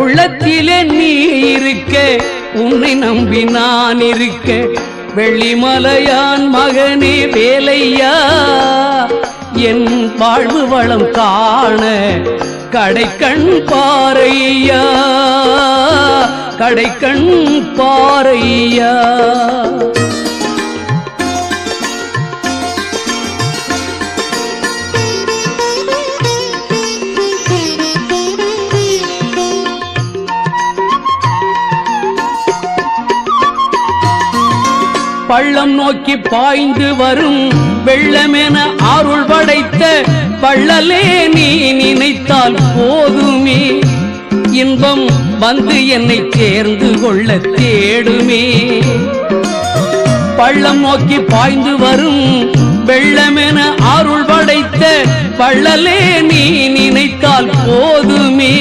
உள்ளத்திலே நீ இருக்க, உன்னை நம்பி நான் இருக்க, வெள்ளிமலையான் மகனே வேலையா, என் வாழ்வு வளம் காண கடைக்கண் பாறையா, கடைக்கண் பாறையா. பள்ளம் நோக்கி பாய்ந்து வரும் வெள்ளமென அருள் படைத்த பள்ளலே நீ நினைத்தால் போதுமே, இன்பம் வந்து என்னை சேர்ந்து கொள்ள தேடுமே. பள்ளம் நோக்கி பாய்ந்து வரும் வெள்ளமென அருள் படைத்த பள்ளலே நீ நினைத்தால் போதுமே,